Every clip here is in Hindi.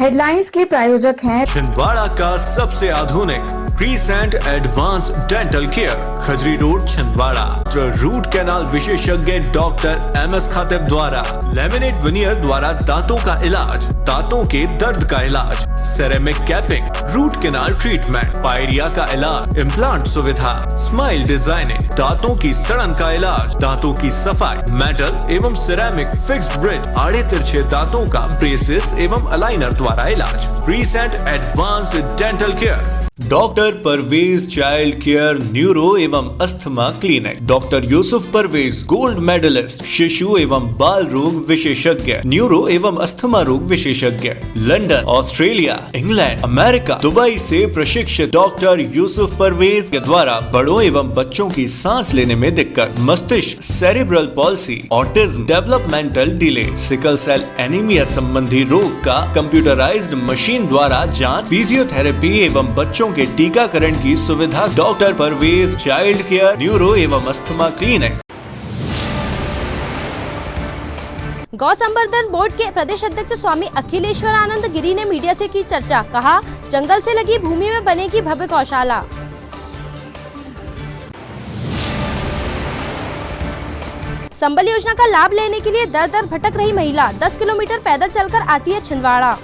हेडलाइंस के प्रायोजक हैं छिंदवाड़ा का सबसे आधुनिक Crescent advance dental care, Khajri road, Chhindwara. Root canal विशेषज्ञ डॉक्टर MS खातिब द्वारा लेमिनेट विनियर द्वारा दांतों का इलाज, दांतों के दर्द का इलाज, ceramic capping, root canal treatment, pyorrhoea का इलाज, इम्प्लांट सुविधा, स्माइल डिजाइनिंग, दांतों की सड़न का इलाज, दांतों की सफाई, मेटल एवं सिरेमिक फिक्स्ड ब्रिज, आड़े तिरछे दांतों का ब्रेसेस एवं अलाइनर द्वारा इलाज। Crescent advanced dental care, doctor Parvez child care neuro एवं asthma clinic, doctor Yusuf Parvez gold medalist, शिशु एवं बाल रोग विशेषज्ञ, न्यूरो एवं अस्थमा रोग विशेषज्ञ, London, Australia, England, America, Dubai से प्रशिक्षित डॉक्टर यूसुफ परवेज के द्वारा बड़ों एवं बच्चों की सांस लेने में दिक्कत, मस्तिष्क, cerebral palsy, autism, developmental delay, sickle cell anaemia संबंधी रोग का कंप्यूटराइज्ड मशीन द्वारा जांच, फिजियोथेरेपी एवं बच्चों के टीकाकरण की सुविधा। Doctor Parvez child care neuro एवं asthma clinic. Gau Samvardhan board के प्रदेश अध्यक्ष स्वामी अखिलेश्वरानंद गिरी ने मीडिया से की चर्चा, कहा जंगल से लगी भूमि में बनेगी भव्य गौशाला। संबल योजना का लाभ लेने के लिए दर दर भटक रही महिला 10 किलोमीटर पैदल चलकर आती है छिंदवाड़ा।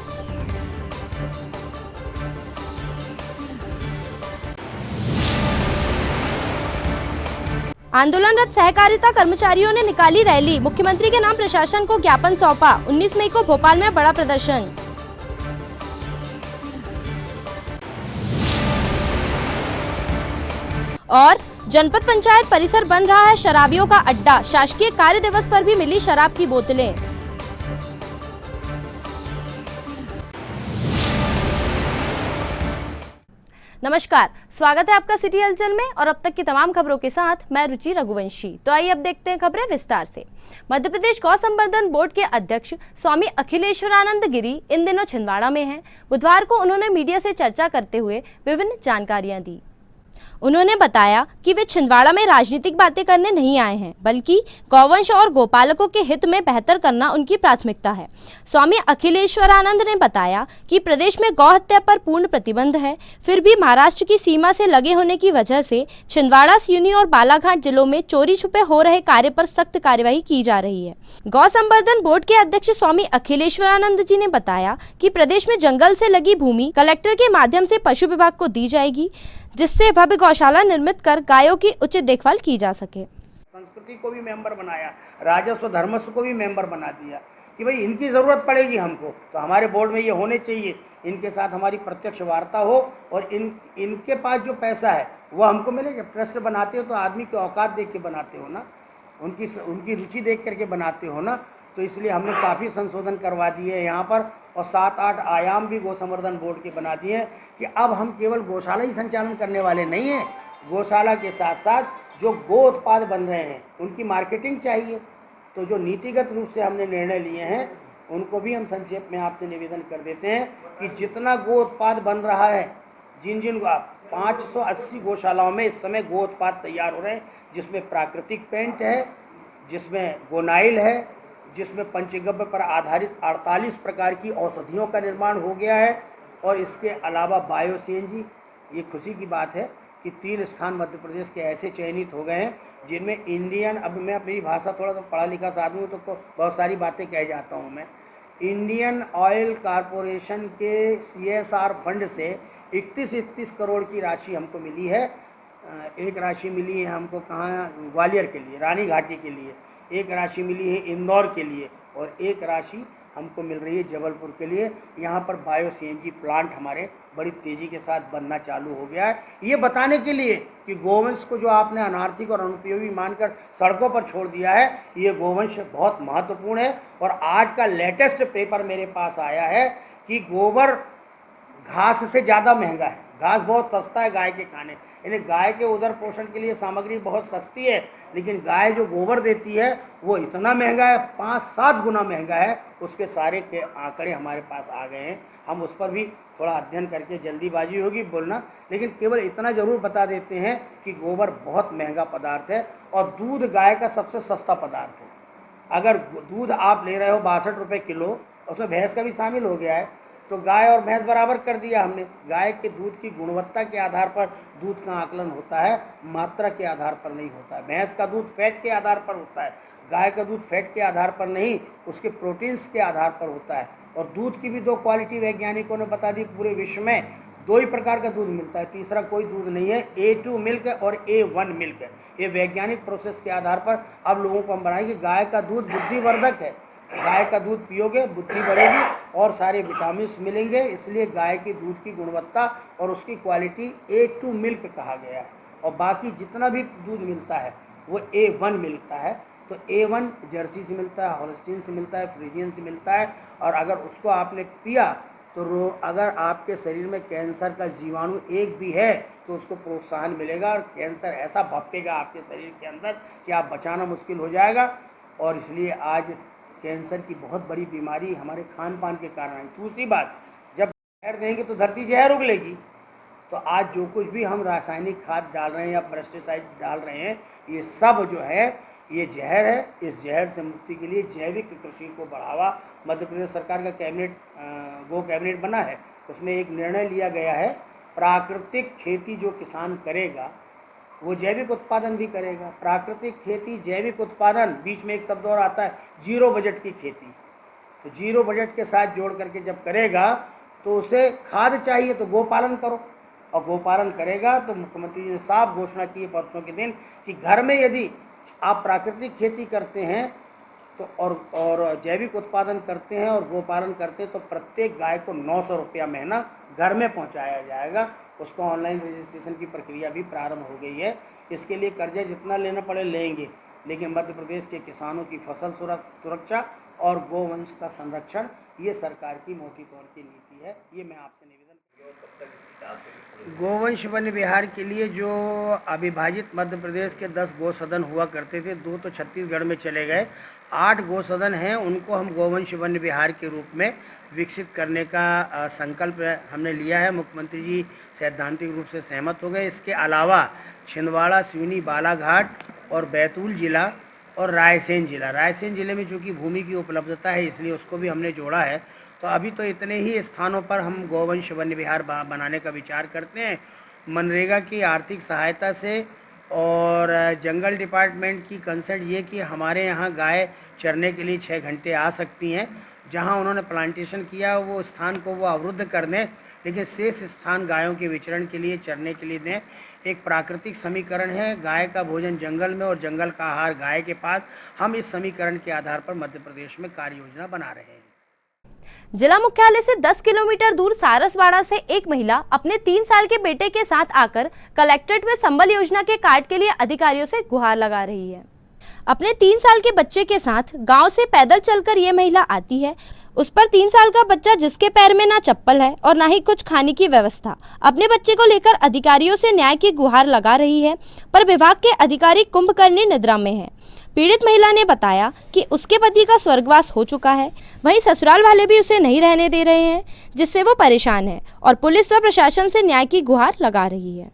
आंदोलनरत सहकारिता कर्मचारियों ने निकाली रैली, मुख्यमंत्री के नाम प्रशासन को ज्ञापन सौंपा। 19 मई को भोपाल में बड़ा प्रदर्शन। और जनपद पंचायत परिसर बन रहा है शराबियों का अड्डा, शासकीय कार्य दिवस पर भी मिली शराब की बोतलें। नमस्कार, स्वागत है आपका सिटी हलचल में और अब तक की तमाम खबरों के साथ मैं रुचि रघुवंशी। तो आइए अब देखते हैं खबरें विस्तार से। मध्य प्रदेश गौ संवर्धन बोर्ड के अध्यक्ष स्वामी अखिलेश्वरानंद गिरी इन दिनों छिंदवाड़ा में हैं। बुधवार को उन्होंने मीडिया से चर्चा करते हुए विभिन्न जानकारियां दी। उन्होंने बताया कि वे छिंदवाड़ा में राजनीतिक बातें करने नहीं आए हैं, बल्कि गौवंश और गोपालकों के हित में बेहतर करना उनकी प्राथमिकता है। स्वामी अखिलेश्वरानंद ने बताया कि प्रदेश में गौ हत्या पर पूर्ण प्रतिबंध है, फिर भी महाराष्ट्र की सीमा से लगे होने की वजह से छिंदवाड़ा, सिवनी और बालाघाट जिलों में चोरी छुपे हो रहे कार्य पर सख्त कार्यवाही की जा रही है। गौ संवर्धन बोर्ड के अध्यक्ष स्वामी अखिलेश्वरानंद जी ने बताया कि प्रदेश में जंगल से लगी भूमि कलेक्टर के माध्यम से पशु विभाग को दी जाएगी, जिससे भव्य गौशाला निर्मित कर गायों की उचित देखभाल की जा सके। संस्कृति को भी मेंबर बनाया, राजस्व धर्मस्व को भी मेंबर बना दिया कि भाई इनकी ज़रूरत पड़ेगी हमको, तो हमारे बोर्ड में ये होने चाहिए, इनके साथ हमारी प्रत्यक्ष वार्ता हो और इनके पास जो पैसा है वो हमको मिलेगा। ट्रस्ट बनाते हो तो आदमी की औकात देख के बनाते हो ना, उनकी रुचि देख करके बनाते हो ना, तो इसलिए हमने काफ़ी संशोधन करवा दिए हैं यहाँ पर और 7-8 आयाम भी गौ संवर्धन बोर्ड के बना दिए हैं कि अब हम केवल गौशाला ही संचालन करने वाले नहीं हैं, गौशाला के साथ साथ जो गो उत्पाद बन रहे हैं उनकी मार्केटिंग चाहिए। तो जो नीतिगत रूप से हमने निर्णय लिए हैं उनको भी हम संक्षेप में आपसे निवेदन कर देते हैं कि जितना गो उत्पाद बन रहा है, जिन 580 गौशालाओं में इस समय गो उत्पाद तैयार हो रहे हैं, जिसमें प्राकृतिक पेंट है, जिसमें गोनाइल है, जिसमें पंचगव्य पर आधारित 48 प्रकार की औषधियों का निर्माण हो गया है और इसके अलावा बायो CNG। ये खुशी की बात है कि 3 स्थान मध्य प्रदेश के ऐसे चयनित हो गए हैं जिनमें इंडियन, अब मैं मेरी भाषा थोड़ा सा पढ़ा लिखा आदमी हूँ तो बहुत सारी बातें कह जाता हूँ मैं, इंडियन ऑयल कॉरपोरेशन के CSR फंड से 31 करोड़ की राशि हमको मिली है। एक राशि मिली है हमको कहाँ, ग्वालियर के लिए, रानी घाटी के लिए, एक राशि मिली है इंदौर के लिए और एक राशि हमको मिल रही है जबलपुर के लिए। यहाँ पर बायो CNG प्लांट हमारे बड़ी तेज़ी के साथ बनना चालू हो गया है, ये बताने के लिए कि गोवंश को जो आपने अनार्थिक और अनुपयोगी मानकर सड़कों पर छोड़ दिया है, ये गोवंश बहुत महत्वपूर्ण है। और आज का लेटेस्ट पेपर मेरे पास आया है कि गोबर घास से ज़्यादा महंगा है, घास बहुत सस्ता है गाय के खाने, यानी गाय के उदर पोषण के लिए सामग्री बहुत सस्ती है, लेकिन गाय जो गोबर देती है वो इतना महंगा है, 5-7 गुना महंगा है। उसके सारे के आंकड़े हमारे पास आ गए हैं, हम उस पर भी थोड़ा अध्ययन करके, जल्दीबाजी होगी बोलना, लेकिन केवल इतना ज़रूर बता देते हैं कि गोबर बहुत महंगा पदार्थ है और दूध गाय का सबसे सस्ता पदार्थ है। अगर दूध आप ले रहे हो 62 रुपये किलो, उसमें भैंस का भी शामिल हो गया है, तो गाय और भैंस बराबर कर दिया हमने। गाय के दूध की गुणवत्ता के आधार पर दूध का आकलन होता है, मात्रा के आधार पर नहीं होता है। भैंस का दूध फैट के आधार पर होता है, गाय का दूध फैट के आधार पर नहीं, उसके प्रोटीन्स के आधार पर होता है। और दूध की भी दो क्वालिटी वैज्ञानिकों ने बता दी। पूरे विश्व में दो ही प्रकार का दूध मिलता है, तीसरा कोई दूध नहीं है। A2 मिल्क और A1 मिल्क है। ये वैज्ञानिक प्रोसेस के आधार पर अब लोगों को हम बनाएंगे। गाय का दूध बुद्धिवर्धक है, गाय का दूध पियोगे बुद्धि बढ़ेगी और सारे विटामिन मिलेंगे। इसलिए गाय के दूध की गुणवत्ता और उसकी क्वालिटी A2 मिल्क कहा गया है। और बाकी जितना भी दूध मिलता है वो A1 मिलता है। तो A1 जर्सी से मिलता है, हॉलस्टीन से मिलता है, फ्रीजियन से मिलता है। और अगर उसको आपने पिया तो अगर आपके शरीर में कैंसर का जीवाणु एक भी है तो उसको प्रोत्साहन मिलेगा और कैंसर ऐसा भपकेगा आपके शरीर के अंदर कि आप बचाना मुश्किल हो जाएगा। और इसलिए आज कैंसर की बहुत बड़ी बीमारी हमारे खान पान के कारण आई। दूसरी बात, जब जहर देंगे तो धरती जहर उगलेगी। तो आज जो कुछ भी हम रासायनिक खाद डाल रहे हैं या पेस्टिसाइड डाल रहे हैं, ये सब जो है ये जहर है। इस जहर से मुक्ति के लिए जैविक कृषि को बढ़ावा मध्य प्रदेश सरकार का गो कैबिनेट बना है। उसमें एक निर्णय लिया गया है, प्राकृतिक खेती जो किसान करेगा वो जैविक उत्पादन भी करेगा। प्राकृतिक खेती, जैविक उत्पादन, बीच में एक शब्द और आता है जीरो बजट की खेती। तो जीरो बजट के साथ जोड़ करके जब करेगा तो उसे खाद चाहिए तो गोपालन करो, और गोपालन करेगा तो मुख्यमंत्री जी ने साफ घोषणा की है परसों के दिन कि घर में यदि आप प्राकृतिक खेती करते हैं तो और जैविक उत्पादन करते हैं और गोपालन करते हैं तो प्रत्येक गाय को 900 रुपया महीना घर में पहुंचाया जाएगा। उसको ऑनलाइन रजिस्ट्रेशन की प्रक्रिया भी प्रारंभ हो गई है। इसके लिए कर्जा जितना लेना पड़े लेंगे, लेकिन मध्य प्रदेश के किसानों की फसल सुरक्षा और गोवंश का संरक्षण ये सरकार की मोटी तौर की नीति है। ये मैं आपसे निवेदन। गोवंश वन विहार के लिए जो अविभाजित मध्य प्रदेश के 10 गौसदन हुआ करते थे, 2 तो छत्तीसगढ़ में चले गए, 8 गौसदन हैं, उनको हम गोवंश वन विहार के रूप में विकसित करने का संकल्प हमने लिया है। मुख्यमंत्री जी सैद्धांतिक रूप से सहमत हो गए। इसके अलावा छिंदवाड़ा, सिवनी, बालाघाट और बैतूल जिला और रायसेन जिले में चूँकि भूमि की उपलब्धता है इसलिए उसको भी हमने जोड़ा है। तो अभी तो इतने ही स्थानों पर हम गोवंश वन विहार बनाने का विचार करते हैं। मनरेगा की आर्थिक सहायता से और जंगल डिपार्टमेंट की कंसर्ट ये कि हमारे यहाँ गाय चरने के लिए 6 घंटे आ सकती हैं। जहाँ उन्होंने प्लांटेशन किया वो स्थान को वो अवरुद्ध कर दें, लेकिन शेष स्थान गायों के विचरण के लिए, चरने के लिए दें। एक प्राकृतिक समीकरण है, गाय का भोजन जंगल में और जंगल का आहार गाय के पास। हम इस समीकरण के आधार पर मध्य प्रदेश में कार्य योजना बना रहे हैं। जिला मुख्यालय से 10 किलोमीटर दूर सारसवाड़ा से एक महिला अपने 3 साल के बेटे के साथ आकर कलेक्ट्रेट में संबल योजना के कार्ड के लिए अधिकारियों से गुहार लगा रही है। अपने 3 साल के बच्चे के साथ गांव से पैदल चलकर ये महिला आती है। उस पर 3 साल का बच्चा जिसके पैर में ना चप्पल है और ना ही कुछ खाने की व्यवस्था, अपने बच्चे को लेकर अधिकारियों से न्याय की गुहार लगा रही है। पर विभाग के अधिकारी कुंभकर्णी निद्रा में है। पीड़ित महिला ने बताया कि उसके पति का स्वर्गवास हो चुका है, वहीं ससुराल वाले भी उसे नहीं रहने दे रहे हैं, जिससे वो परेशान है और पुलिस व प्रशासन से न्याय की गुहार लगा रही है।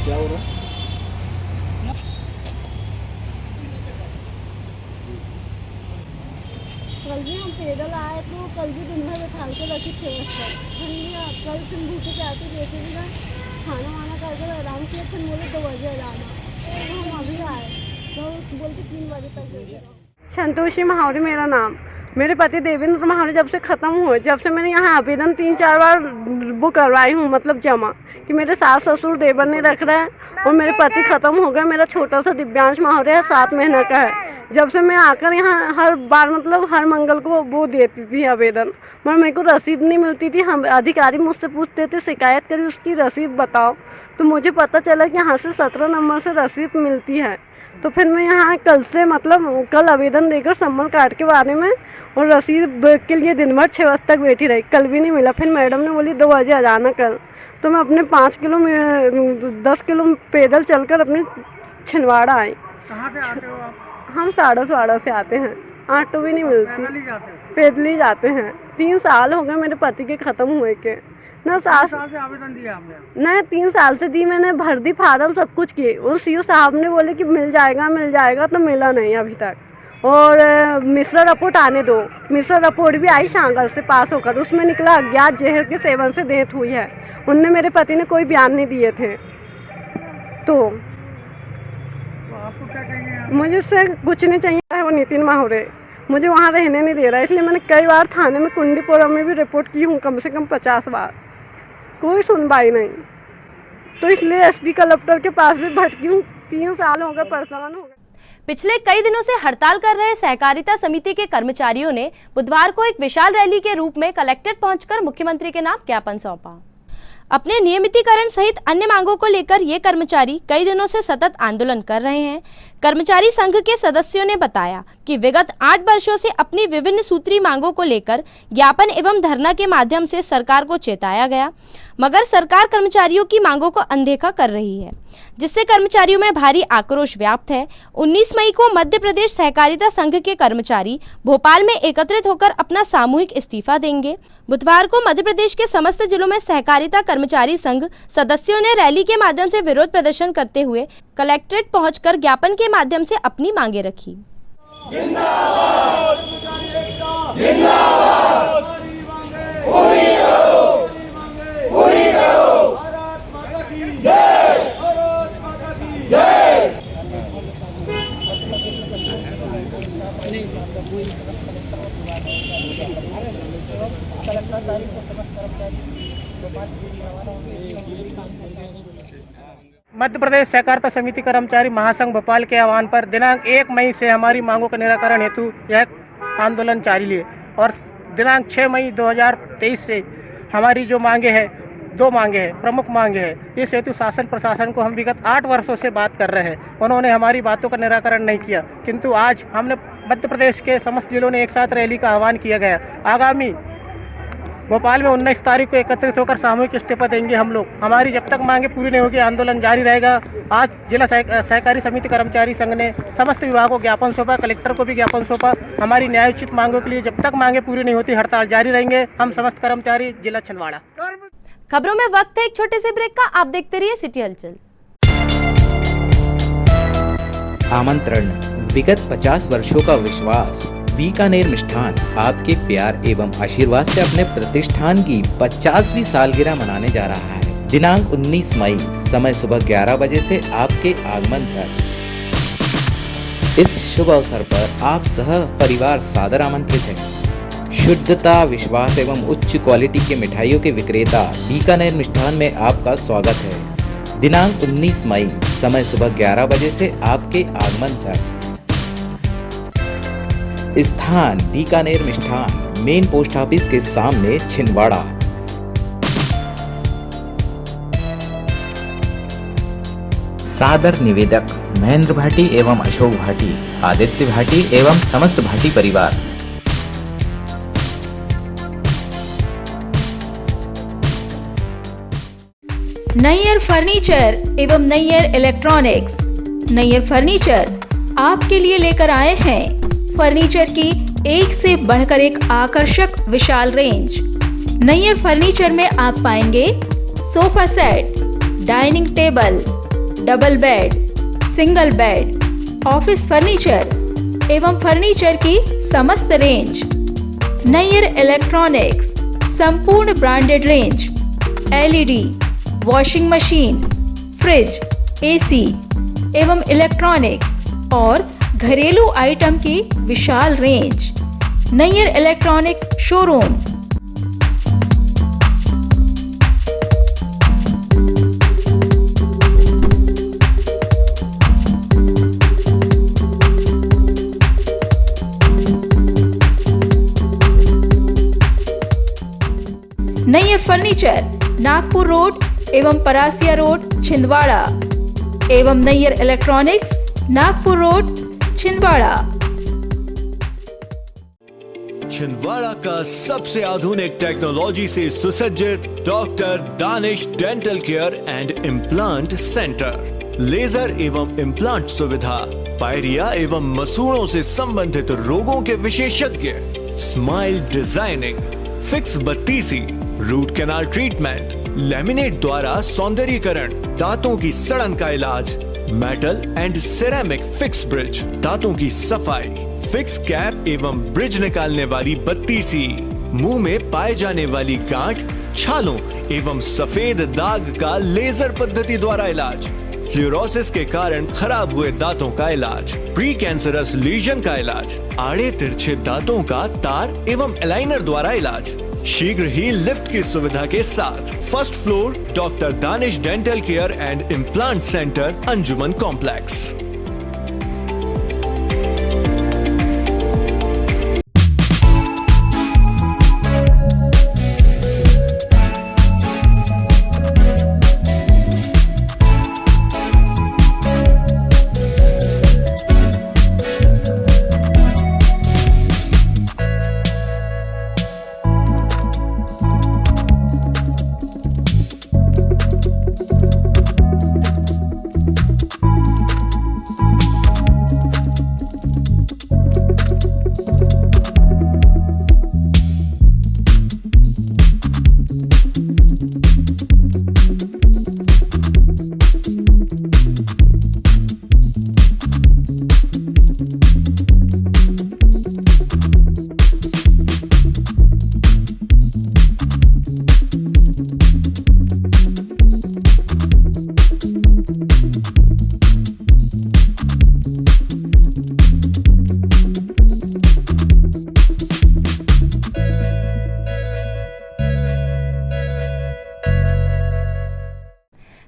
क्या हो रहा है? कल भी हम पैदल आए तो कल भी दिन भर बैठा के रखी 6 बजे तक। कल फिर भूखे के आते जैसे भी ना खाना वाना करके आराम किया, फिर बोले 2 बजे जाना, तो हम अभी आए तो बोलते 3 बजे तक दे। संतोषी महावरी मेरा नाम। मेरे पति देवेंद्र महावरी जब से ख़त्म हुए, जब से मैंने यहाँ आवेदन 3-4 बार वो करवाई हूँ, मतलब जमा, कि मेरे सास ससुर देवर नहीं रख रहे हैं और मेरे पति ख़त्म हो गए। मेरा छोटा सा दिव्यांश महावरी है, 7 महीने का है। जब से मैं आकर यहाँ हर बार मतलब हर मंगल को वो देती थी आवेदन, मगर मेरे को रसीद नहीं मिलती थी। हम अधिकारी मुझसे पूछते थे शिकायत करी उसकी रसीद बताओ, तो मुझे पता चला कि यहाँ से 17 नंबर से रसीद मिलती है। तो फिर मैं यहाँ कल से मतलब कल आवेदन देकर संबल कार्ड के बारे में और रसीद के लिए दिन भर 6 बजे तक बैठी रही, कल भी नहीं मिला। फिर मैडम ने बोली 2 बजे आ जाना कल। तो मैं अपने 10 किलो पैदल चलकर अपने छिंदवाड़ा आई। कहाँ से आते हो आप? हम सारसवाड़ा से आते हैं। ऑटो भी नहीं मिलती, पैदल ही जाते हैं। 3 साल हो गए मेरे पति के ख़त्म हुए के। ना सास से आवेदन दिया आपने? नहीं, 3 साल से दी मैंने, भर दी फार्म सब कुछ किए। वो सीओ साहब ने बोले कि मिल जाएगा तो मिला नहीं अभी तक। और मिश्रा रिपोर्ट आने दो, मिश्रा रिपोर्ट भी आई शांगल से पास होकर, उसमें निकला अज्ञात जहर के सेवन से डेथ हुई है। उनने मेरे पति ने कोई बयान नहीं दिए थे। तो आपको क्या चाहिए? मुझे इससे कुछ नहीं चाहिए। वो नितिन माहुरे मुझे वहाँ रहने नहीं दे रहा है, इसलिए मैंने कई बार थाने में कुंडीपुरा में भी रिपोर्ट की हूँ, कम से कम 50 बार, कोई सुनवाई नहीं। तो इसलिए एसपी कलेक्टर के पास भी भटकी हूँ। 3 साल हो गए, परेशान हो गए। पिछले कई दिनों से हड़ताल कर रहे सहकारिता समिति के कर्मचारियों ने बुधवार को एक विशाल रैली के रूप में कलेक्ट्रेट पहुंचकर मुख्यमंत्री के नाम ज्ञापन सौंपा। अपने नियमितीकरण सहित अन्य मांगों को लेकर ये कर्मचारी कई दिनों से सतत आंदोलन कर रहे हैं। कर्मचारी संघ के सदस्यों ने बताया कि विगत 8 वर्षों से अपनी विभिन्न सूत्री मांगों को लेकर ज्ञापन एवं धरना के माध्यम से सरकार को चेताया गया, मगर सरकार कर्मचारियों की मांगों को अनदेखा कर रही है, जिससे कर्मचारियों में भारी आक्रोश व्याप्त है। 19 मई को मध्य प्रदेश सहकारिता संघ के कर्मचारी भोपाल में एकत्रित होकर अपना सामूहिक इस्तीफा देंगे। बुधवार को मध्य प्रदेश के समस्त जिलों में सहकारिता कर्मचारी संघ सदस्यों ने रैली के माध्यम से विरोध प्रदर्शन करते हुए कलेक्ट्रेट पहुंचकर ज्ञापन के माध्यम से अपनी मांगे रखी। जिंदाबाद, जिंदाबाद, पूरी करो, पूरी करो, भारत माता की जय, भारत माता की जय। मध्य प्रदेश सहकारिता समिति कर्मचारी महासंघ भोपाल के आह्वान पर दिनांक 1 मई से हमारी मांगों का निराकरण हेतु यह आंदोलन जारी है और दिनांक 6 मई 2023 से हमारी जो मांगे हैं, 2 मांगे हैं, प्रमुख मांगे हैं। इस हेतु शासन प्रशासन को हम विगत 8 वर्षों से बात कर रहे हैं, उन्होंने हमारी बातों का निराकरण नहीं किया, किंतु आज हमने मध्य प्रदेश के समस्त जिलों ने एक साथ रैली का आह्वान किया गया। आगामी भोपाल में 19 तारीख को एकत्रित होकर सामूहिक इस्तीफा देंगे हम लोग। हमारी जब तक मांगे पूरी नहीं होगी आंदोलन जारी रहेगा। आज जिला सहकारी समिति कर्मचारी संघ ने समस्त विभागों को ज्ञापन सौंपा, कलेक्टर को भी ज्ञापन सौंपा। हमारी न्यायोचित मांगों के लिए जब तक मांगे पूरी नहीं होती हड़ताल जारी रहेंगे हम समस्त कर्मचारी जिला छिंदवाड़ा। खबरों में वक्त है एक छोटे से ब्रेक का, आप देखते रहिए सिटी हलचल। आमंत्रण, विगत 50 वर्षों का विश्वास, बीकानेर मिष्ठान आपके प्यार एवं आशीर्वाद से अपने प्रतिष्ठान की 50वीं सालगिरह मनाने जा रहा है। दिनांक 19 मई, समय सुबह 11 बजे से आपके आगमन तक। इस शुभ अवसर पर आप सह परिवार सादर आमंत्रित हैं। शुद्धता, विश्वास एवं उच्च क्वालिटी के मिठाइयों के विक्रेता बीकानेर मिष्ठान में आपका स्वागत है। दिनांक 19 मई, समय सुबह 11 बजे से आपके आगमन तक। स्थान बीकानेर मिष्ठान, मेन पोस्ट ऑफिस के सामने, छिंदवाड़ा। सादर निवेदक महेंद्र भाटी एवं अशोक भाटी, आदित्य भाटी एवं समस्त भाटी परिवार। नैयर फर्नीचर एवं नैयर इलेक्ट्रॉनिक्स। नैयर फर्नीचर आपके लिए लेकर आए हैं फर्नीचर की एक से बढ़कर एक आकर्षक विशाल रेंज। नैयर फर्नीचर में आप पाएंगे sofa set, dining table, double bed, single bed, office furniture एवं फर्नीचर की समस्त रेंज। नैयर इलेक्ट्रॉनिक्स, संपूर्ण branded range, LED, washing machine, fridge, AC एवं इलेक्ट्रॉनिक्स और घरेलू आइटम की विशाल range. Nayyar electronics showroom. Nayyar furniture, Nagpur road एवं परासिया रोड, छिंदवाड़ा एवं नैयर इलेक्ट्रॉनिक्स, नागपुर रोड, छिंदवाड़ा। छिंदवाड़ा का सबसे आधुनिक टेक्नोलॉजी से सुसज्जित doctor Danish dental care and implant centre. Laser एवं इम्प्लांट सुविधा, पायरिया एवं मसूड़ों से संबंधित रोगों के विशेषज्ञ, स्माइल डिजाइनिंग, फिक्स बत्तीसी, रूट कैनाल ट्रीटमेंट, लैमिनेट द्वारा सौंदर्यीकरण, दांतों की सड़न का इलाज, metal and ceramic fix bridge, दांतों की सफाई, फिक्स कैप एवं ब्रिज निकालने वाली बत्तीसी, मुंह में पाए जाने वाली गांठ, छालों एवं सफेद दाग का लेजर पद्धति द्वारा इलाज, फ्लोरोसिस के कारण खराब हुए दांतों का इलाज, प्री कैंसरस लीजन का इलाज, आड़े तिरछे दांतों का तार एवं एलाइनर द्वारा इलाज, शीघ्र ही लिफ्ट की सुविधा के साथ first floor doctor Danish dental care and implant centre, Anjuman complex.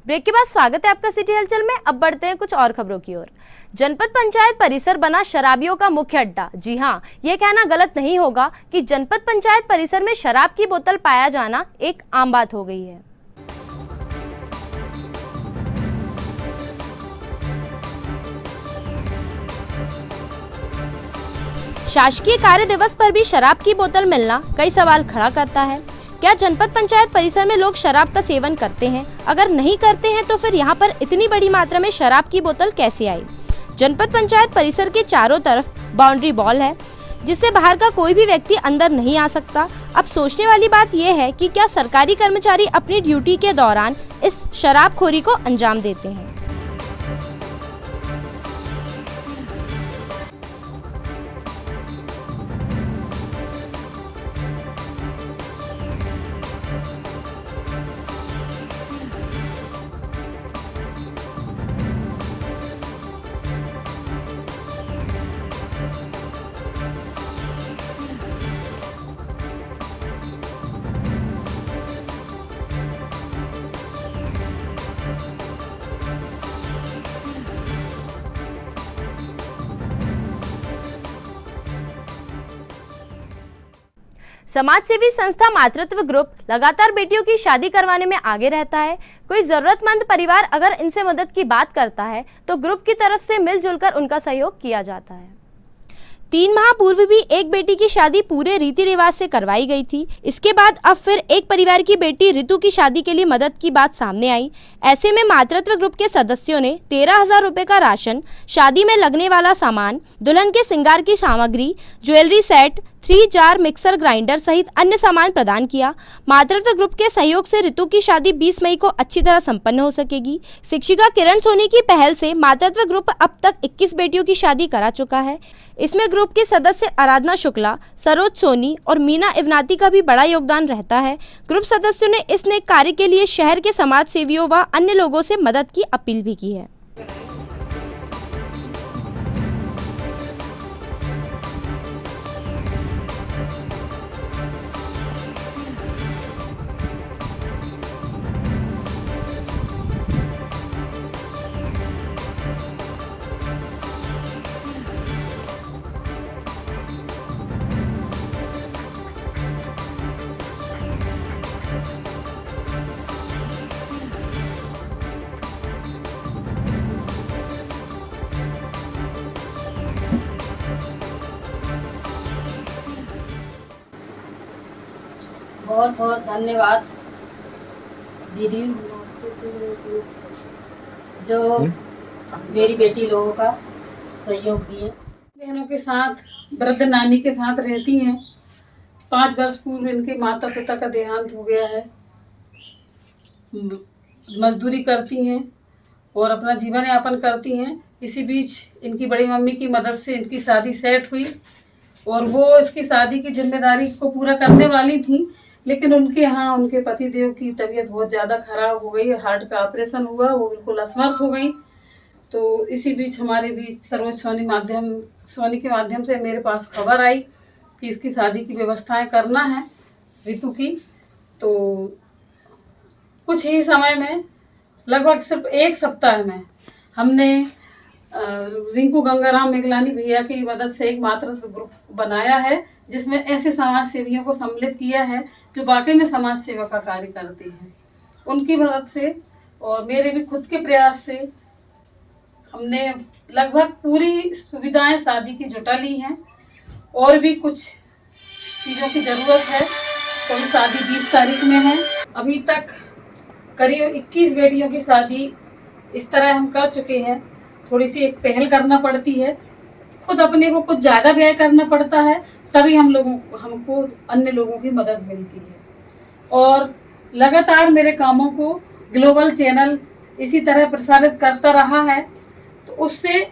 Break के बाद स्वागत है आपका सिटी हलचल में। अब बढ़ते हैं कुछ और खबरों की ओर। जनपद पंचायत परिसर बना शराबियों का मुख्य अड्डा। जी हां, यह कहना गलत नहीं होगा कि जनपद पंचायत परिसर में शराब की बोतल पाया जाना एक आम बात हो गई है। शासकीय कार्य दिवस पर भी शराब की बोतल मिलना कई सवाल खड़ा करता है। क्या जनपद पंचायत परिसर में लोग शराब का सेवन करते हैं? अगर नहीं करते हैं तो फिर यहाँ पर इतनी बड़ी मात्रा में शराब की बोतल कैसे आई? जनपद पंचायत परिसर के चारों तरफ बाउंड्री वॉल है जिससे बाहर का कोई भी व्यक्ति अंदर नहीं आ सकता। अब सोचने वाली बात यह है कि क्या सरकारी कर्मचारी अपनी ड्यूटी के दौरान इस शराबखोरी को अंजाम देते हैं? समाज सेवी संस्था मातृत्व ग्रुप लगातार बेटियों की शादी करवाने में आगे रहता है। कोई जरूरतमंद परिवार अगर इनसे मदद की बात करता है तो ग्रुप की तरफ से मिलजुल कर उनका सहयोग किया जाता है। 3 माह पूर्व भी एक बेटी की शादी पूरे रीति रिवाज से करवाई गई थी। इसके बाद अब फिर एक परिवार की बेटी रितु की शादी के लिए मदद की बात सामने आई। ऐसे में मातृत्व ग्रुप के सदस्यों ने 13,000 रुपए का राशन, शादी में लगने वाला सामान, दुल्हन के श्रृंगार की सामग्री, jewellery set, 3 jar mixer grinder सहित अन्य सामान प्रदान किया। मातृत्व ग्रुप के सहयोग से रितु की शादी 20 मई को अच्छी तरह संपन्न हो सकेगी। शिक्षिका किरण सोनी की पहल से मातृत्व ग्रुप अब तक 21 बेटियों की शादी करा चुका है। इसमें ग्रुप के सदस्य आराधना शुक्ला, सरोज सोनी और मीना इवनाती का भी बड़ा योगदान रहता है। ग्रुप सदस्यों ने इस नेक कार्य के लिए शहर के समाज सेवियों व अन्य लोगों से मदद की अपील भी की है। बहुत बहुत धन्यवाद दीदी। जो मेरी बेटी लोगों का सहयोग दिए। बहनों के साथ वृद्ध नानी के साथ रहती हैं। 5 वर्ष पूर्व इनके माता पिता का देहांत हो गया है। मजदूरी करती हैं और अपना जीवन यापन करती हैं। इसी बीच इनकी बड़ी मम्मी की मदद से इनकी शादी सेट हुई और वो इसकी शादी की जिम्मेदारी को पूरा करने वाली थी, लेकिन उनके यहाँ उनके पतिदेव की तबीयत बहुत ज़्यादा खराब हो गई। हार्ट का ऑपरेशन हुआ, वो बिल्कुल असमर्थ हो गई। तो इसी बीच हमारे बीच सर्वोच्च सोनी के माध्यम से मेरे पास खबर आई कि इसकी शादी की व्यवस्थाएं करना है ऋतु की। तो कुछ ही समय में, लगभग सिर्फ 1 सप्ताह में, हमने रिंकू गंगाराम मेघलानी भैया की मदद से एक मातृत्व ग्रुप बनाया है, जिसमें ऐसे समाज सेवियों को सम्मिलित किया है जो वाकई में समाज सेवा का कार्य करते हैं। उनकी मदद से और मेरे भी खुद के प्रयास से हमने लगभग पूरी सुविधाएं शादी की जुटा ली हैं। और भी कुछ चीज़ों की ज़रूरत है, तो शादी 20 तारीख में है। अभी तक करीब 21 बेटियों की शादी इस तरह हम कर चुके हैं। थोड़ी सी एक पहल करना पड़ती है, खुद अपने को कुछ ज़्यादा व्यय करना पड़ता है, तभी हमको अन्य लोगों की मदद मिलती है। और लगातार मेरे कामों को ग्लोबल चैनल इसी तरह प्रसारित करता रहा है, तो उससे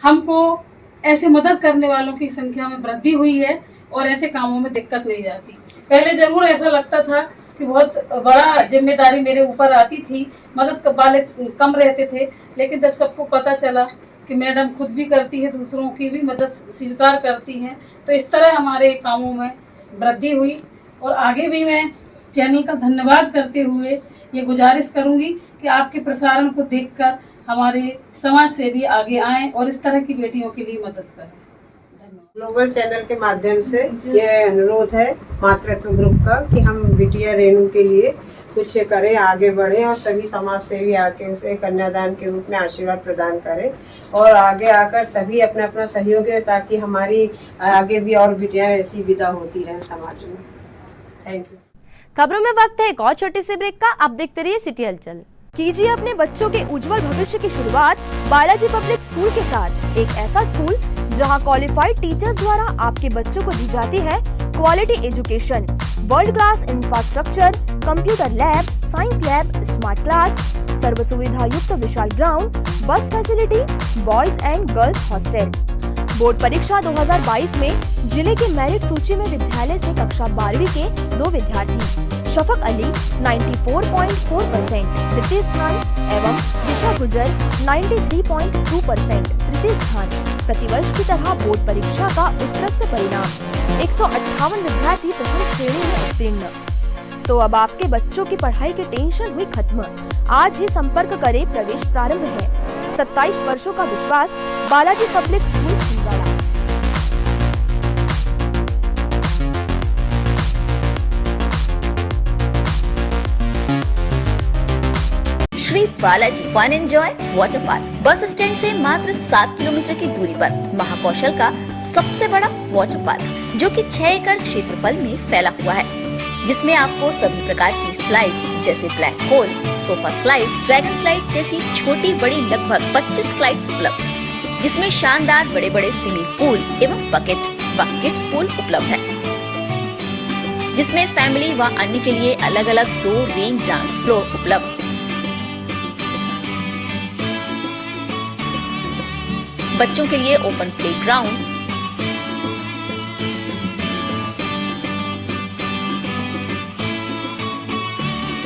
हमको ऐसे मदद करने वालों की संख्या में वृद्धि हुई है और ऐसे कामों में दिक्कत नहीं जाती। पहले ज़रूर ऐसा लगता था कि बहुत बड़ा जिम्मेदारी मेरे ऊपर आती थी, मदद वाले कम रहते थे, लेकिन जब सबको पता चला कि मैडम खुद भी करती है, दूसरों की भी मदद स्वीकार करती हैं, तो इस तरह हमारे कामों में वृद्धि हुई। और आगे भी मैं चैनल का धन्यवाद करते हुए ये गुजारिश करूंगी कि आपके प्रसारण को देखकर हमारे समाज सेवी आगे आएं और इस तरह की बेटियों के लिए मदद करें। ग्लोबल चैनल के माध्यम से ये अनुरोध है मातृत्व ग्रुप का कि हम बिटिया रेणु के लिए कुछ करें, आगे बढ़ें और सभी समाज सेवी आके उसे कन्यादान के रूप में आशीर्वाद प्रदान करें और आगे आकर सभी अपना अपना सहयोग दें, ताकि हमारी आगे भी और बिटियां ऐसी विदा होती रहें समाज में। Thank you. खबरों में वक्त है एक और छोटे से ब्रेक का। आप देखते रहिए सिटी हलचल। कीजिए अपने बच्चों के उज्जवल भविष्य की शुरुआत बालाजी पब्लिक स्कूल के साथ। एक ऐसा स्कूल जहां क्वालिफाइड टीचर्स द्वारा आपके बच्चों को दी जाती है quality education, world class infrastructure, computer lab, science lab, smart class, सर्व सुविधा युक्त विशाल ground, bus facility, boys and girls hostel. Board परीक्षा 2022 में जिले के मेरिट सूची में विद्यालय से कक्षा 12वीं के 2 विद्यार्थी शफक अली 94.4% तृतीय स्थान एवं दिशा गुजर 93.2% तृतीय स्थान। प्रतिवर्ष की तरह बोर्ड परीक्षा का उत्कृष्ट परिणाम 158 विद्यार्थी प्रथम श्रेणी में उत्तीर्ण। तो अब आपके बच्चों की पढ़ाई की टेंशन हुई खत्म। आज ही संपर्क करें, प्रवेश प्रारंभ है। 27 वर्षों का विश्वास, Balaji public school Chhindwara. Shri Balaji fun enjoy water park bus stand से मात्र 7 किलोमीटर की दूरी पर महाकौशल का सबसे बड़ा वाटर पार्क, जो कि 6 एकड़ क्षेत्रफल में फैला हुआ है, जिसमें आपको सभी प्रकार की स्लाइड्स जैसे black hole, sofa slide, dragon slide जैसी छोटी बड़ी लगभग 25 स्लाइड्स उपलब्ध, जिसमें शानदार बड़े बड़े स्विमिंग पूल एवं बकेट व किड्स पूल उपलब्ध है, जिसमें फैमिली व अन्य के लिए अलग अलग 2 रेन डांस फ्लोर उपलब्ध। बच्चों के लिए ओपन प्लेग्राउंड,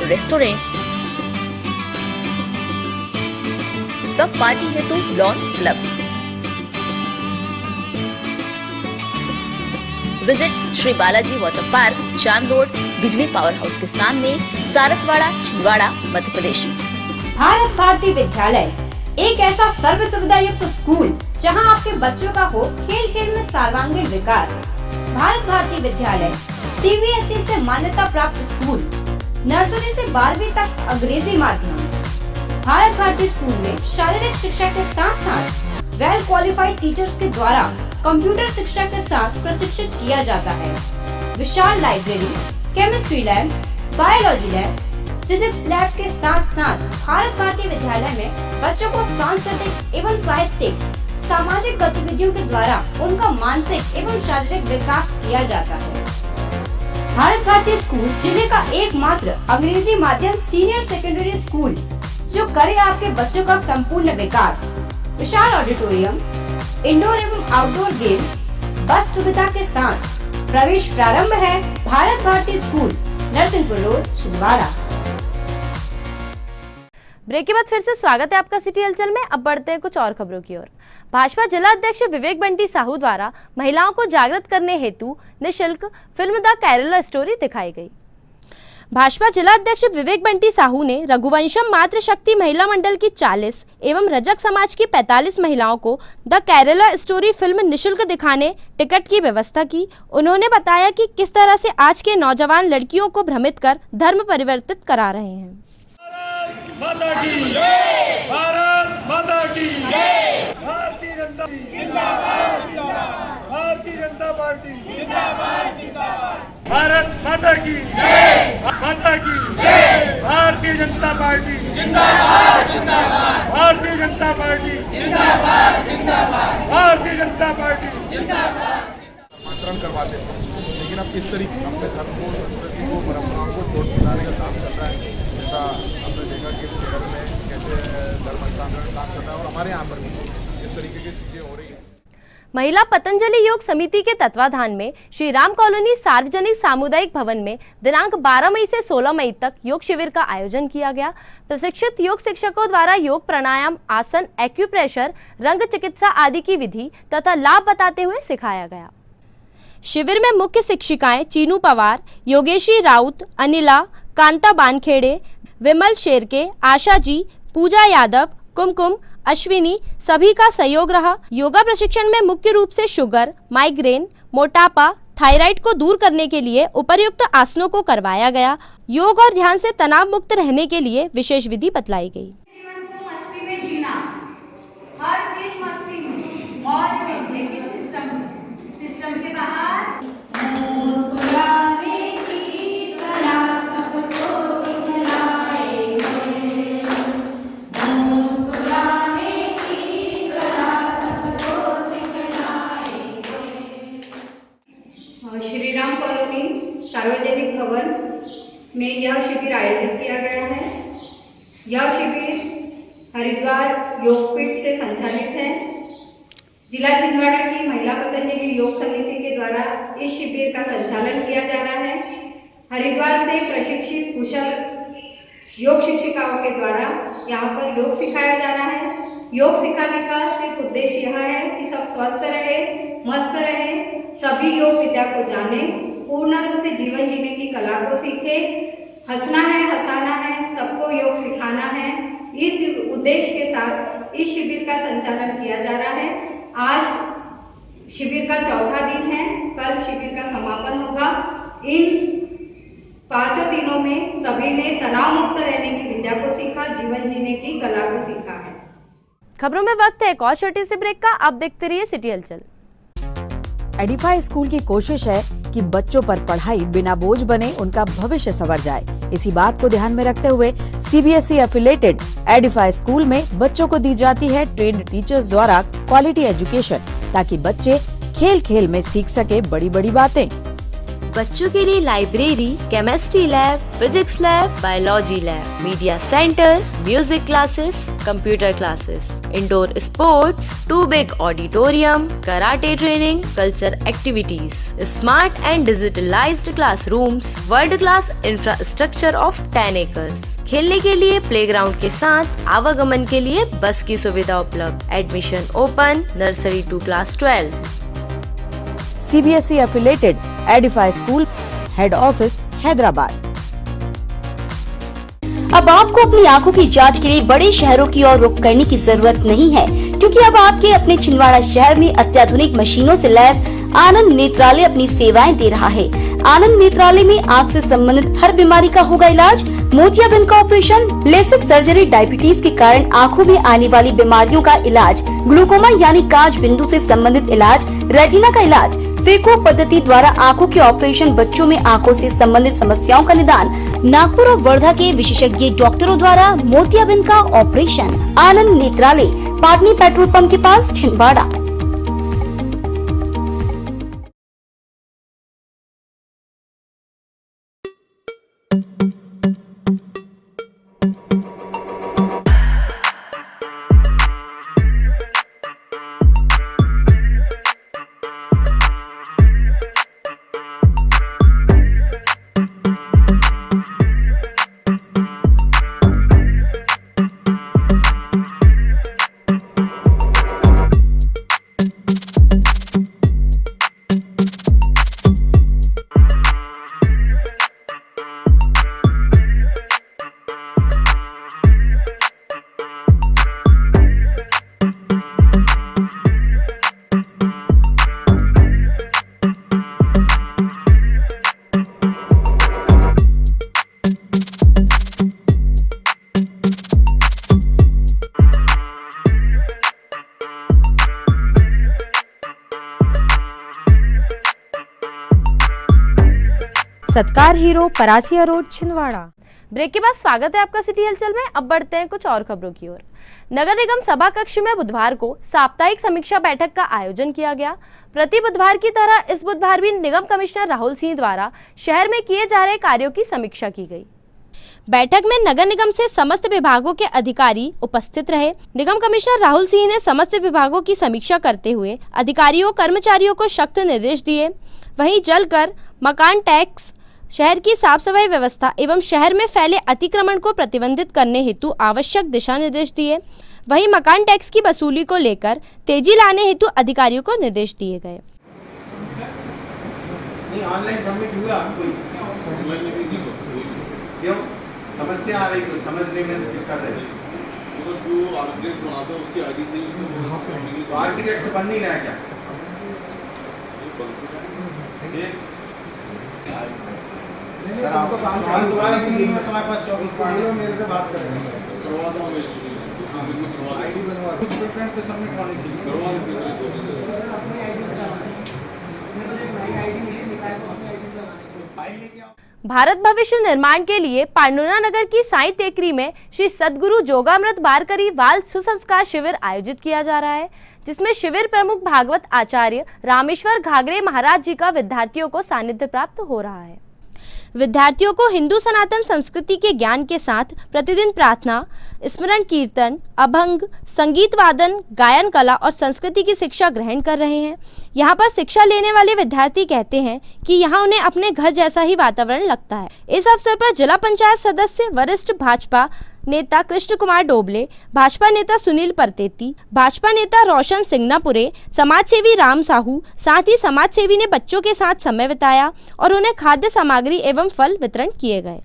रेस्टोरेंट व पार्टी हेतु lawn club. Visit Shri Balaji water park, चांद रोड, बिजली पावर हाउस के सामने, सारसवाड़ा, छिंदवाड़ा, मध्य प्रदेश। भारत भारती विद्यालय एक ऐसा सर्व सुविधा युक्त स्कूल जहां आपके बच्चों का हो खेल खेल में सर्वांगीण विकास। भारत भारती विद्यालय CBSE से मान्यता प्राप्त स्कूल, नर्सरी से 12वीं तक अंग्रेजी माध्यम। भारत भारती स्कूल में शारीरिक शिक्षा के साथ साथ वेल क्वालिफाइड टीचर्स के द्वारा कंप्यूटर शिक्षा के साथ प्रशिक्षित किया जाता है। विशाल library, chemistry lab, biology lab, physics lab के साथ साथ भारत भारती विद्यालय में बच्चों को सांस्कृतिक एवं साहित्यिक सामाजिक गतिविधियों के द्वारा उनका मानसिक एवं शारीरिक विकास किया जाता है। भारत भारती स्कूल जिले का एकमात्र अंग्रेजी माध्यम सीनियर सेकेंडरी स्कूल जो करे आपके बच्चों का संपूर्ण विकास। विशाल ऑडिटोरियम, इंडोर एवं आउटडोर गेम्स, बस सुविधा के साथ प्रवेश प्रारंभ है Bharat Bharati school, Narsinghpur road, Chhindwara. Break के बाद फिर से स्वागत है आपका सिटी हलचल में। अब बढ़ते हैं कुछ और खबरों की ओर। भाजपा जिला अध्यक्ष विवेक बंटी साहू द्वारा महिलाओं को जागृत करने हेतु निःशुल्क फिल्म द केरला स्टोरी दिखाई गई। भाजपा जिला अध्यक्ष विवेक बंटी साहू ने रघुवंशम मातृशक्ति महिला मंडल की 40 एवं रजक समाज की 45 महिलाओं को द केरला स्टोरी फिल्म निःशुल्क दिखाने टिकट की व्यवस्था की। उन्होंने बताया कि किस तरह से आज के नौजवान लड़कियों को भ्रमित कर धर्म परिवर्तित करा रहे हैं। माता की जय, भारत माता की जय, भारतीय जनता जिंदाबाद, भारतीय जनता पार्टी जिंदाबाद, भारत माता की जय, माता की जय, भारतीय जनता पार्टी जिंदाबाद, भारतीय जनता पार्टी जिंदाबाद, भारतीय जनता पार्टी जिंदाबाद। आमंत्रण करवाते हैं, लेकिन अब किस तरीके अपने धर्म को, संस्कृति को, परंपराओं को छोड़ दिलाने का काम चल रहा है। जैसा आपने देखा कि केरल में कैसे धर्म हस्तांतरण काम चल रहा है और हमारे यहाँ पर भी इस तरीके की चीज़ें हो रही हैं। महिला पतंजलि योग समिति के तत्वाधान में श्री राम कॉलोनी सार्वजनिक सामुदायिक भवन में दिनांक 12 मई से 16 मई तक योग शिविर का आयोजन किया गया। प्रशिक्षित योग शिक्षकों द्वारा योग, प्राणायाम, आसन, एक्यूप्रेशर, रंग चिकित्सा आदि की विधि तथा लाभ बताते हुए सिखाया गया। शिविर में मुख्य शिक्षिकाएं चीनू पवार, योगेशी राउत, अनिला, कांता बानखेड़े, विमल शेरके, आशा जी, पूजा यादव, कुमकुम, अश्विनी सभी का सहयोग रहा। योगा प्रशिक्षण में मुख्य रूप से शुगर, माइग्रेन, मोटापा, थायराइड को दूर करने के लिए उपर्युक्त आसनों को करवाया गया। योग और ध्यान से तनाव मुक्त रहने के लिए विशेष विधि बतलाई गई। श्री राम कॉलोनी सार्वजनिक भवन में यह शिविर आयोजित किया गया है। यह शिविर हरिद्वार योगपीठ से संचालित है। जिला छिंदवाड़ा की महिला पतंजलि योग समिति के द्वारा इस शिविर का संचालन किया जा रहा है। हरिद्वार से प्रशिक्षित कुशल योग शिक्षिकाओं के द्वारा यहाँ पर योग सिखाया जा रहा है। योग सिखाने का सिर्फ उद्देश्य यह है कि सब स्वस्थ रहे, मस्त रहे, सभी योग विद्या को जाने, पूर्ण रूप से जीवन जीने की कला को सीखे, हंसना है, हंसाना है, सबको योग सिखाना है। इस उद्देश्य के साथ इस शिविर का संचालन किया जा रहा है। आज शिविर का चौथा दिन है, कल शिविर का समापन होगा। इन 5 दिनों में सभी ने तनाव मुक्त रहने की विद्या को सीखा, जीवन जीने की कला को सीखा है। खबरों में वक्त है एक और छोटे से ब्रेक का। आप देखते रहिए सिटी हलचल। एडिफाई स्कूल की कोशिश है कि बच्चों पर पढ़ाई बिना बोझ बने, उनका भविष्य संवर जाए। इसी बात को ध्यान में रखते हुए सीबीएसई एफिलेटेड एडिफाई स्कूल में बच्चों को दी जाती है ट्रेन्ड टीचर्स द्वारा क्वालिटी एजुकेशन, ताकि बच्चे खेल खेल में सीख सके बड़ी बड़ी बातें। बच्चों के लिए library, chemistry lab, physics lab, biology lab, media centre, music classes, computer classes, indoor sports, 2 big auditorium, karate training, culture activities, smart and digitalised classrooms, world class infrastructure of 10 acres. खेलने के लिए प्लेग्राउंड के साथ आवागमन के लिए बस की सुविधा उपलब्ध। Admission open, nursery to class 12। CBSE affiliated Edify school, head office Hyderabad. अब आपको अपनी आंखों की जांच के लिए बड़े शहरों की ओर रुख करने की जरूरत नहीं है, क्योंकि अब आपके अपने छिंदवाड़ा शहर में अत्याधुनिक मशीनों से लैस आनंद नेत्रालय अपनी सेवाएं दे रहा है। आनंद नेत्रालय में आँख से संबंधित हर बीमारी का होगा इलाज। मोतियाबिंद का ऑपरेशन, लेसिक सर्जरी, डायबिटीज के कारण आँखों में आने वाली बीमारियों का इलाज, ग्लूकोमा यानी कांच बिंदु से संबंधित इलाज, रेटिना का इलाज, फेको पद्धति द्वारा आंखों के ऑपरेशन, बच्चों में आंखों से संबंधित समस्याओं का निदान। नागपुर और वर्धा के विशेषज्ञ डॉक्टरों द्वारा मोतियाबिंद का operation. Anand Netralaya, Patni petrol pump के पास, Chhindwara. Satkar hero, Parasia road, Chhindwara. Break के बाद स्वागत है आपका सिटी हलचल में। अब बढ़ते हैं कुछ और खबरों की ओर। नगर निगम सभा कक्ष में बुधवार को साप्ताहिक समीक्षा बैठक का आयोजन किया गया। प्रति बुधवार की तरह इस बुधवार भी निगम कमिश्नर राहुल सिंह द्वारा शहर में किए जा रहे कार्यों की समीक्षा की गई। बैठक में नगर निगम से समस्त विभागों के अधिकारी उपस्थित रहे। निगम कमिश्नर राहुल सिंह ने समस्त विभागों की समीक्षा करते हुए अधिकारियों कर्मचारियों को सख्त निर्देश दिए। वहीं जल कर, मकान टैक्स, शहर की साफ सफाई व्यवस्था एवं शहर में फैले अतिक्रमण को प्रतिबंधित करने हेतु आवश्यक दिशा निर्देश दिए। वहीं मकान टैक्स की वसूली को लेकर तेजी लाने हेतु अधिकारियों को निर्देश दिए गए। ऑनलाइन सबमिट हुआ क्यों समस्या आ रही, कुछ समझने में दिक्कत है। जो आर्किटेक्ट बनाता है उसकी आईडी से आर्किटेक्ट से बन नहीं रहा है क्या? सर आपको काम चालू दोबारा नहीं है, तुम्हारे पास 24 घंटे मेरे से बात करेंगे, करवा दो। आईडी बनवा कुछ प्रिंट पे सबमिट होनी चाहिए, करवा देते। अपनी आईडी नई आईडी निकाल दो, अपनी आईडी फाइल लेके आओ। भारत भविष्य निर्माण के लिए पांडुना नगर की साई टेकरी में श्री सद्गुरु जोगामृत वारकरी बाल सुसंस्कार शिविर आयोजित किया जा रहा है, जिसमें शिविर प्रमुख भागवत आचार्य रामेश्वर घागरे महाराज जी का विद्यार्थियों को सानिध्य प्राप्त हो रहा है। विद्यार्थियों को हिंदू सनातन संस्कृति के ज्ञान के साथ प्रतिदिन प्रार्थना, स्मरण कीर्तन, अभंग, संगीत वादन, गायन कला और संस्कृति की शिक्षा ग्रहण कर रहे हैं। यहाँ पर शिक्षा लेने वाले विद्यार्थी कहते हैं कि यहाँ उन्हें अपने घर जैसा ही वातावरण लगता है। इस अवसर पर जिला पंचायत सदस्य वरिष्ठ भाजपा नेता कृष्ण कुमार डोबले, भाजपा नेता सुनील परतेती, भाजपा नेता रोशन सिंगनापुरे, समाजसेवी राम साहू, साथ ही समाजसेवी ने बच्चों के साथ समय बिताया और उन्हें खाद्य सामग्री एवं फल वितरण किए गए।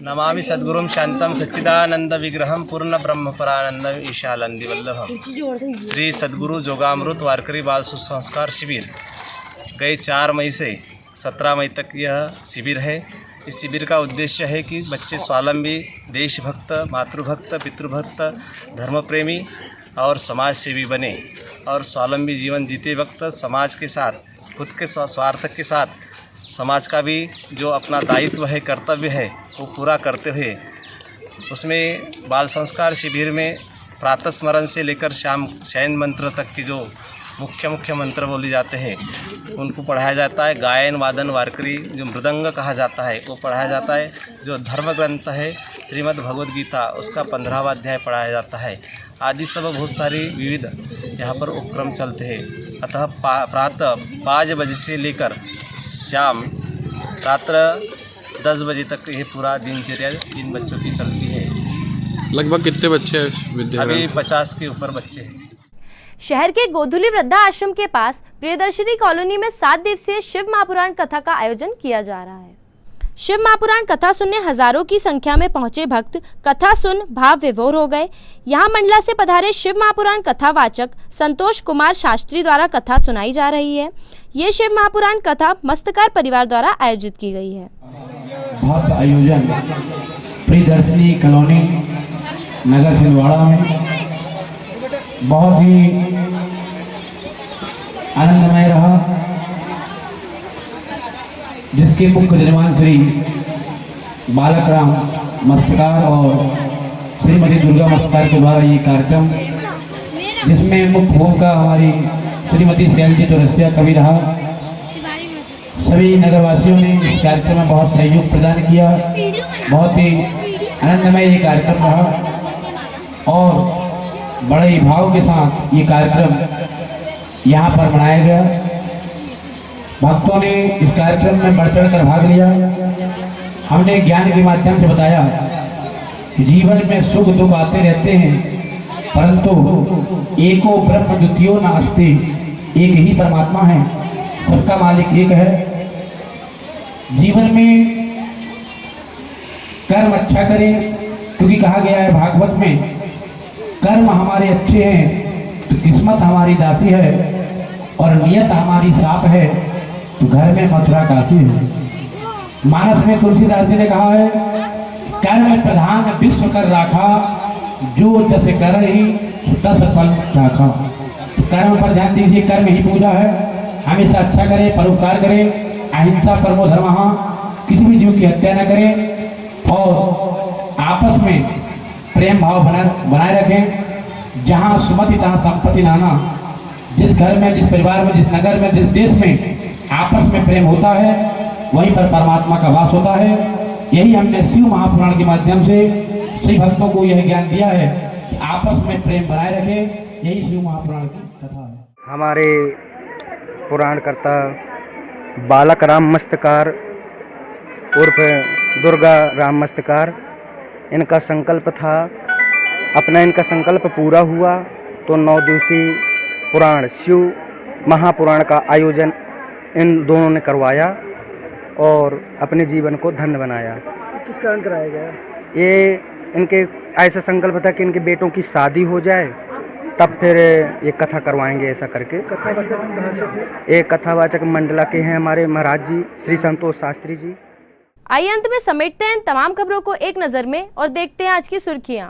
नमामि सद्गुरुं शांतं सच्चिदानंद विग्रहं पूर्ण ब्रह्मपरानंद ईशानंदी वल्लभम। श्री सद्गुरु जोगामृत वारकरी बाल सुसंस्कार शिविर गए 4 मई से 17 मई तक यह शिविर है। इस शिविर का उद्देश्य है कि बच्चे स्वावलंबी, देशभक्त, मातृभक्त, पितृभक्त, धर्मप्रेमी और समाज सेवी बने और स्वावलंबी जीवन जीते वक्त समाज के साथ, खुद के स्वार्थ के साथ समाज का भी जो अपना दायित्व है, कर्तव्य है, वो पूरा करते हुए उसमें बाल संस्कार शिविर में प्रातः स्मरण से लेकर शाम शयन मंत्र तक की जो मुख्य मंत्र बोले जाते हैं उनको पढ़ाया जाता है। गायन वादन वारकरी जो मृदंग कहा जाता है वो पढ़ाया जाता है। जो धर्म ग्रंथ है श्रीमद् भगवद गीता उसका 15वां अध्याय पढ़ाया जाता है। आदि सब बहुत सारी विविध यहाँ पर उपक्रम चलते हैं। अतः प्रातः 5 बजे से लेकर शाम रात्र 10 बजे तक ये पूरा दिनचर्या इन बच्चों की चलती है। लगभग कितने बच्चे हैं विद्यालय? अभी 50 के ऊपर बच्चे हैं। शहर के गोधुली वृद्धा आश्रम के पास प्रियदर्शनी कॉलोनी में 7 दिवसीय शिव महापुराण कथा का आयोजन किया जा रहा है। शिव महापुराण कथा सुनने हजारों की संख्या में पहुंचे भक्त कथा सुन भाव विभोर हो गए। यहां मंडला से पधारे शिव महापुराण कथावाचक संतोष कुमार शास्त्री द्वारा कथा सुनाई जा रही है। ये शिव महापुराण कथा मस्तकार परिवार द्वारा आयोजित की गई है। भव्य आयोजन प्रियदर्शनी कॉलोनी नगर छिंदवाड़ा में बहुत ही आनंदमय रहा, जिसके मुख्य यजमान श्री बालक राम मस्तकार और श्रीमती दुर्गा मस्तकार के द्वारा ये कार्यक्रम, जिसमें मुख्य भूमिका हमारी श्रीमती शैलजी चौरसिया का भी रहा। सभी नगरवासियों ने इस कार्यक्रम में बहुत सहयोग प्रदान किया। बहुत ही आनंदमय ये कार्यक्रम रहा और बड़े ही भाव के साथ ये कार्यक्रम यहाँ पर मनाया गया। भक्तों ने इस कार्यक्रम में बढ़ चढ़ कर भाग लिया। हमने ज्ञान के माध्यम से बताया कि जीवन में सुख दुख आते रहते हैं, परंतु एको ब्रह्म द्वितीयो नास्ति, एक ही परमात्मा है, सबका मालिक एक है। जीवन में कर्म अच्छा करें, क्योंकि कहा गया है भागवत में, कर्म हमारे अच्छे हैं तो किस्मत हमारी दासी है और नियत हमारी साप है तो घर में मथुरा काशी है। मानस में तुलसीदास जी ने कहा है, कर्म प्रधान विश्व कर राखा, जो जस कर ही तस फल राखा। तो कर्म पर ध्यान दीजिए, कर्म ही पूजा है। हमेशा अच्छा करें, परोपकार करें, अहिंसा परमो धर्मः, किसी भी जीव की हत्या न करें और आपस में प्रेम भाव बनाए रखें। जहाँ सुमति तहाँ संपत्ति नाना। जिस घर में, जिस परिवार में, जिस नगर में, जिस देश में आपस में प्रेम होता है, वहीं पर परमात्मा का वास होता है। यही हमने शिव महापुराण के माध्यम से श्री भक्तों को यह ज्ञान दिया है कि आपस में प्रेम बनाए रखें। यही शिव महापुराण की कथा है। हमारे पुराणकर्ता बालक राम मस्तकार उर्फ दुर्गा राम मस्तकार, इनका संकल्प था, अपना इनका संकल्प पूरा हुआ तो 9 दिवसीय पुराण शिव महापुराण का आयोजन इन दोनों ने करवाया और अपने जीवन को धन्य बनाया। किस कारण कराया गया? ये इनके ऐसा संकल्प था कि इनके बेटों की शादी हो जाए, तब फिर ये कथा करवाएंगे ऐसा करके। कथावाचक कहाँ से थे? एक कथावाचक मंडला के हैं हमारे महाराज जी श्री संतोष शास्त्री जी। आइए अंत में समेटते हैं तमाम खबरों को एक नजर में और देखते हैं आज की सुर्खियां।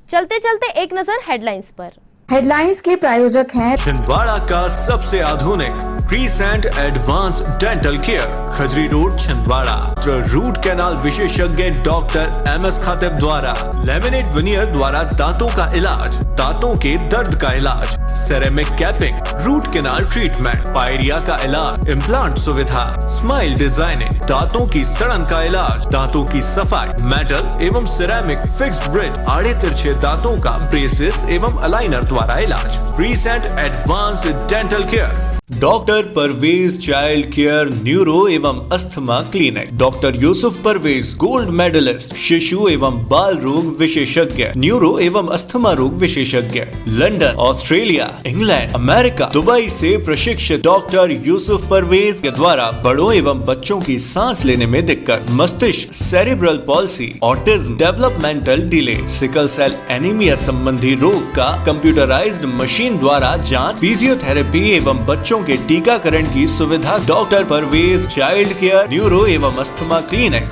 चलते चलते एक नजर हेडलाइंस पर। हेडलाइंस के प्रायोजक हैं छिंदवाड़ा का सबसे आधुनिक Crescent advance dental care, Khajri road Chhindwara. Root canal विशेषज्ञ डॉक्टर MS खातिब द्वारा लेमिनेट विनियर द्वारा दांतों का इलाज, दांतों के दर्द का इलाज, ceramic capping, root canal treatment, pyorrhoea का इलाज, इम्प्लांट सुविधा, स्माइल डिजाइनिंग, दांतों की सड़न का इलाज, दांतों की सफाई, मेटल एवं सिरेमिक फिक्स्ड ब्रिज, आड़े तिरछे दांतों का ब्रेसेस एवं अलाइनर द्वारा इलाज। Crescent advanced dental care, doctor Parvez child care neuro एवं asthma clinic, doctor Yusuf Parvez gold medalist शिशु एवं बाल रोग विशेषज्ञ, न्यूरो एवं अस्थमा रोग विशेषज्ञ, London, Australia, England, America, Dubai से प्रशिक्षित डॉक्टर यूसुफ परवेज के द्वारा बड़ों एवं बच्चों की सांस लेने में दिक्कत, मस्तिष्क, cerebral palsy, autism, developmental delay, sickle cell anaemia संबंधी रोग का कंप्यूटराइज्ड मशीन द्वारा जांच, फिजियोथेरेपी एवं बच्चों के टीकाकरण की सुविधा। Doctor Parvez child care neuro एवं asthma clinic.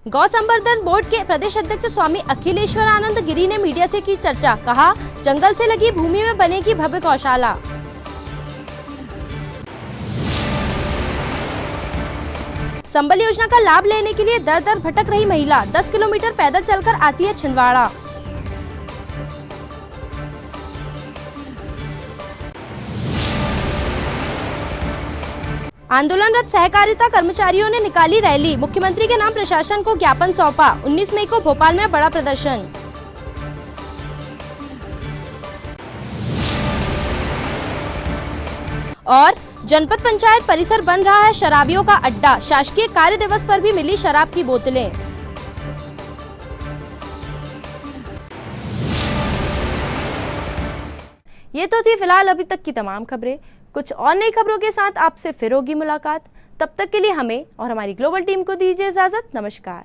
Gau Samvardhan board के प्रदेश अध्यक्ष स्वामी अखिलेश्वरानंद गिरी ने मीडिया से की चर्चा। कहा, जंगल से लगी भूमि में बनेगी भव्य गौशाला। संबल योजना का लाभ लेने के लिए दर दर भटक रही महिला 10 किलोमीटर पैदल चलकर आती है छिंदवाड़ा। आंदोलनरत सहकारिता कर्मचारियों ने निकाली रैली, मुख्यमंत्री के नाम प्रशासन को ज्ञापन सौंपा। 19 मई को भोपाल में बड़ा प्रदर्शन। और जनपद पंचायत परिसर बन रहा है शराबियों का अड्डा, शासकीय कार्य दिवस पर भी मिली शराब की बोतलें। ये तो थी फिलहाल अभी तक की तमाम खबरें। कुछ और नई खबरों के साथ आपसे फिर होगी मुलाकात। तब तक के लिए हमें और हमारी ग्लोबल टीम को दीजिए इजाजत। नमस्कार।